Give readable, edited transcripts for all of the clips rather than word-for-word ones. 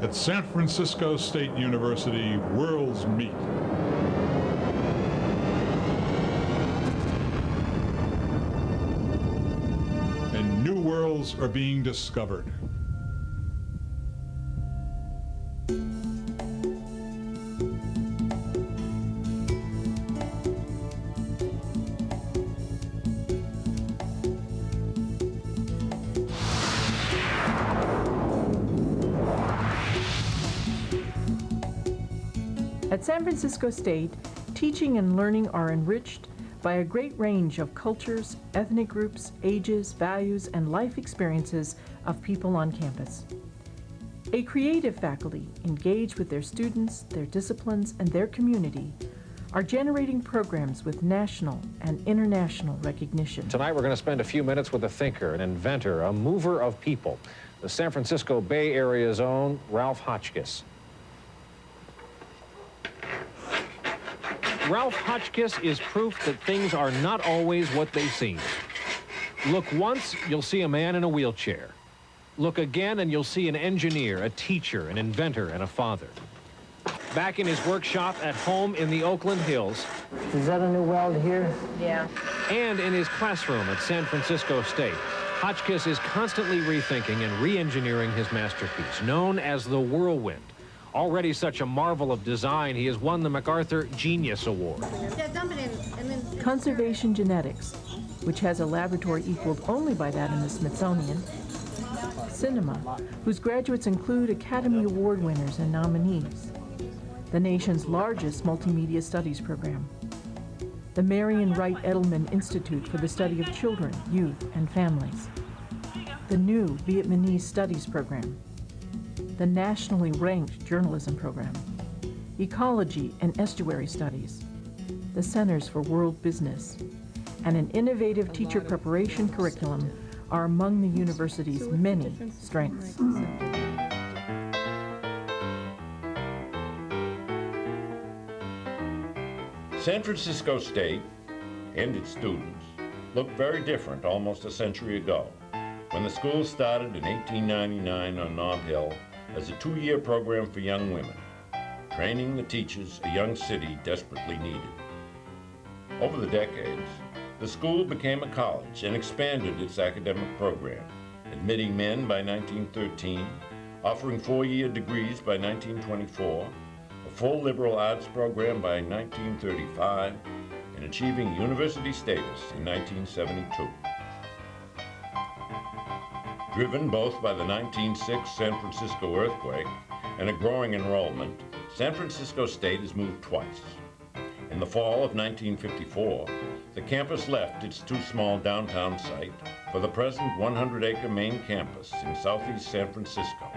at San Francisco State University, worlds meet. And new worlds are being discovered. At San Francisco State, teaching and learning are enriched by a great range of cultures, ethnic groups, ages, values, and life experiences of people on campus. A creative faculty engaged with their students, their disciplines, and their community are generating programs with national and international recognition. Tonight we're going to spend a few minutes with a thinker, an inventor, a mover of people, the San Francisco Bay Area's own Ralf Hotchkiss. Ralf Hotchkiss is proof that things are not always what they seem. Look once, you'll see a man in a wheelchair. Look again, and you'll see an engineer, a teacher, an inventor, and a father. Back in his workshop at home in the Oakland Hills. Is that a new weld here? Yeah. And in his classroom at San Francisco State, Hotchkiss is constantly rethinking and re-engineering his masterpiece, known as the Whirlwind. Already such a marvel of design, he has won the MacArthur Genius Award. Yeah, dump it in, and then... Conservation genetics, which has a laboratory equaled only by that in the Smithsonian. Cinema, whose graduates include Academy Award winners and nominees. The nation's largest multimedia studies program. The Marian Wright Edelman Institute for the Study of Children, Youth, and Families. The new Vietnamese Studies program. The nationally ranked journalism program, ecology and estuary studies, the Centers for World Business, and an innovative teacher preparation curriculum are among the university's many strengths. San Francisco State and its students looked very different almost a century ago, when the school started in 1899 on Nob Hill as a 2-year program for young women, training the teachers a young city desperately needed. Over the decades, the school became a college and expanded its academic program, admitting men by 1913, offering 4-year degrees by 1924, a full liberal arts program by 1935, and achieving university status in 1972. Driven both by the 1906 San Francisco earthquake and a growing enrollment, San Francisco State has moved twice. In the fall of 1954, the campus left its too small downtown site for the present 100-acre main campus in southeast San Francisco,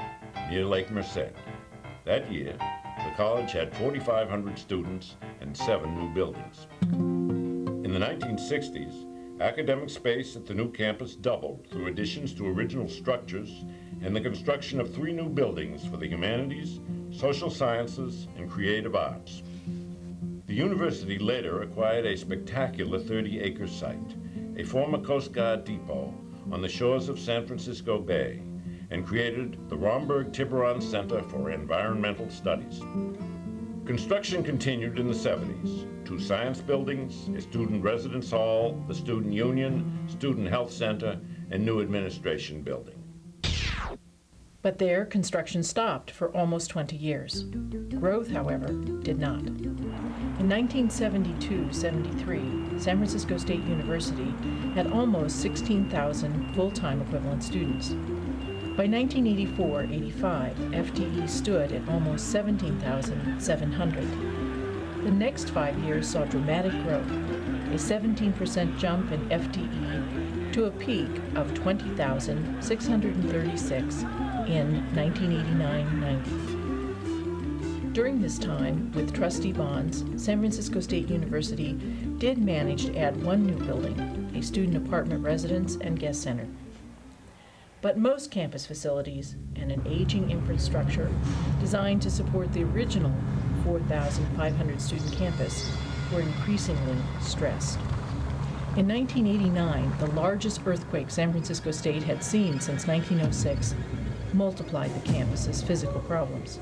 near Lake Merced. That year, the college had 4,500 students and 7 new buildings. In the 1960s, academic space at the new campus doubled through additions to original structures and the construction of 3 new buildings for the humanities, social sciences, and creative arts. The university later acquired a spectacular 30-acre site, a former Coast Guard depot on the shores of San Francisco Bay, and created the Romberg Tiburon Center for Environmental Studies. Construction continued in the 70s. 2 science buildings, a student residence hall, the student union, student health center, and new administration building. But there, construction stopped for almost 20 years. Growth, however, did not. In 1972-73, San Francisco State University had almost 16,000 full-time equivalent students. By 1984-85, FTE stood at almost 17,700. The next 5 years saw dramatic growth, a 17% jump in FTE to a peak of 20,636 in 1989-90. During this time, with trustee bonds, San Francisco State University did manage to add 1 new building, a student apartment residence and guest center. But most campus facilities and an aging infrastructure designed to support the original 4,500 student campus were increasingly stressed. In 1989, the largest earthquake San Francisco State had seen since 1906, multiplied the campus's physical problems.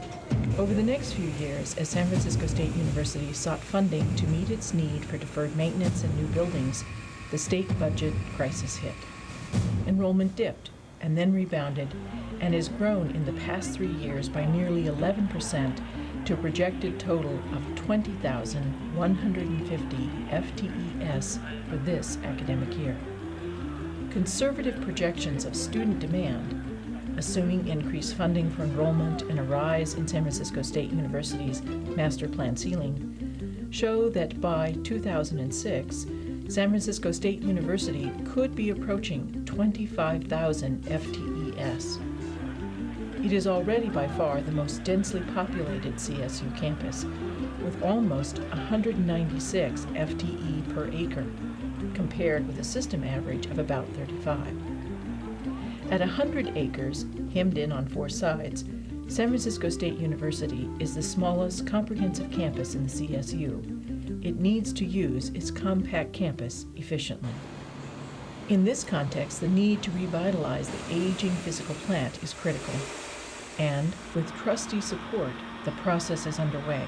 Over the next few years, as San Francisco State University sought funding to meet its need for deferred maintenance and new buildings, the state budget crisis hit. Enrollment dipped and then rebounded and has grown in the past 3 years by nearly 11% to a projected total of 20,150 FTES for this academic year. Conservative projections of student demand, assuming increased funding for enrollment and a rise in San Francisco State University's master plan ceiling, show that by 2006, San Francisco State University could be approaching 25,000 FTES. It is already by far the most densely populated CSU campus, with almost 196 FTE per acre, compared with a system average of about 35. At 100 acres, hemmed in on 4 sides, San Francisco State University is the smallest comprehensive campus in the CSU. It needs to use its compact campus efficiently. In this context, the need to revitalize the aging physical plant is critical, and with trustee support, the process is underway.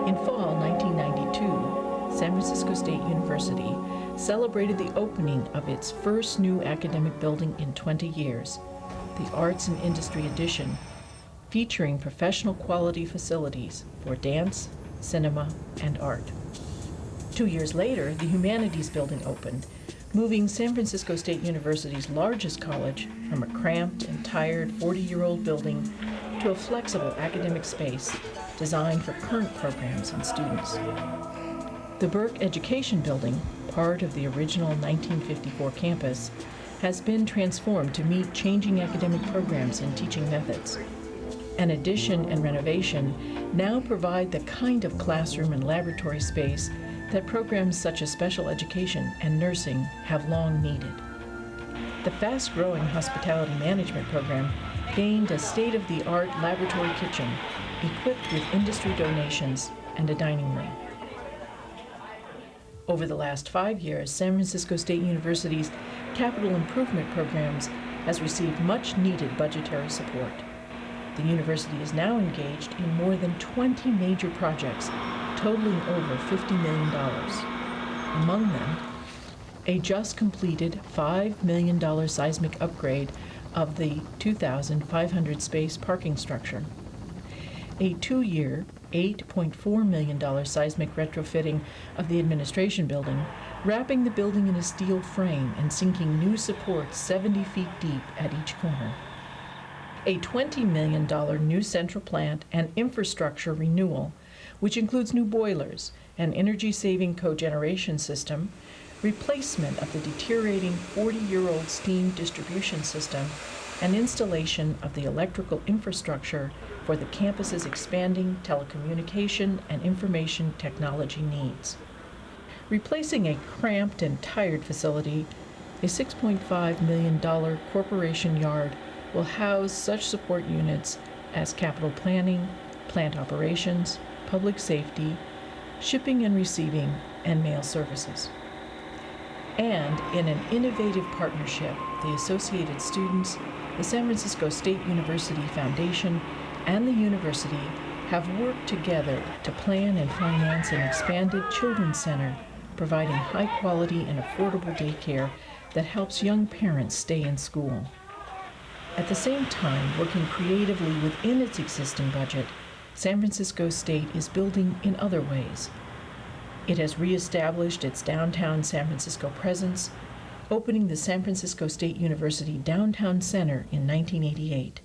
In fall 1992, San Francisco State University celebrated the opening of its first new academic building in 20 years, the Arts and Industry Edition, featuring professional quality facilities for dance, cinema, and art. 2 years later, the Humanities Building opened, moving San Francisco State University's largest college from a cramped and tired 40-year-old building to a flexible academic space designed for current programs and students. The Burke Education Building, part of the original 1954 campus, has been transformed to meet changing academic programs and teaching methods. An addition and renovation now provide the kind of classroom and laboratory space that programs such as special education and nursing have long needed. The fast-growing hospitality management program gained a state-of-the-art laboratory kitchen equipped with industry donations and a dining room. Over the last 5 years, San Francisco State University's capital improvement programs has received much-needed budgetary support. The university is now engaged in more than 20 major projects, totaling over $50 million. Among them, a just completed $5 million seismic upgrade of the 2,500 space parking structure, a 2-year, $8.4 million seismic retrofitting of the administration building, wrapping the building in a steel frame and sinking new supports 70 feet deep at each corner, a $20 million new central plant and infrastructure renewal, which includes new boilers, an energy-saving cogeneration system, replacement of the deteriorating 40-year-old steam distribution system, and installation of the electrical infrastructure for the campus's expanding telecommunication and information technology needs. Replacing a cramped and tired facility, a $6.5 million corporation yard will house such support units as capital planning, plant operations, public safety, shipping and receiving, and mail services. And in an innovative partnership, the Associated Students, the San Francisco State University Foundation, and the university have worked together to plan and finance an expanded children's center, providing high-quality and affordable daycare that helps young parents stay in school. At the same time, working creatively within its existing budget, San Francisco State is building in other ways. It has reestablished its downtown San Francisco presence, opening the San Francisco State University Downtown Center in 1988,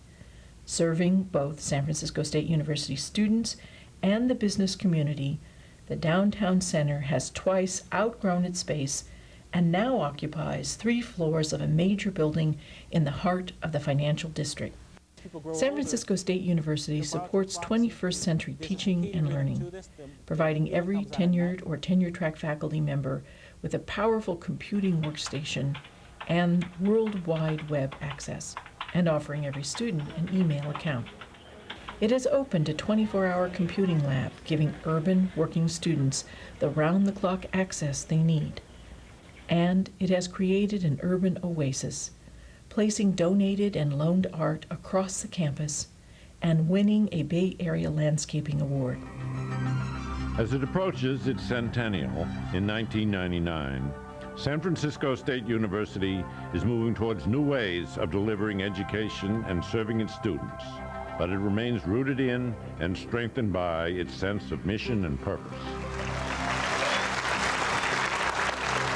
serving both San Francisco State University students and the business community. The Downtown Center has twice outgrown its space and now occupies 3 floors of a major building in the heart of the financial district. San Francisco State University supports 21st century teaching and learning, providing every tenured or tenure-track faculty member with a powerful computing workstation and World Wide Web access, and offering every student an email account. It has opened a 24-hour computing lab, giving urban working students the round-the-clock access they need. And it has created an urban oasis, placing donated and loaned art across the campus and winning a Bay Area Landscaping Award. As it approaches its centennial in 1999, San Francisco State University is moving towards new ways of delivering education and serving its students, but it remains rooted in and strengthened by its sense of mission and purpose.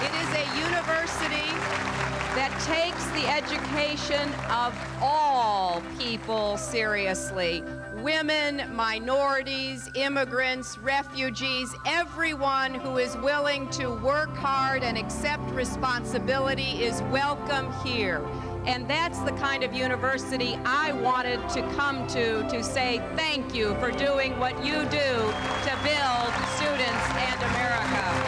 It is a university that takes the education of all people seriously. Women, minorities, immigrants, refugees, everyone who is willing to work hard and accept responsibility is welcome here. And that's the kind of university I wanted to come to say thank you for doing what you do to build students and America.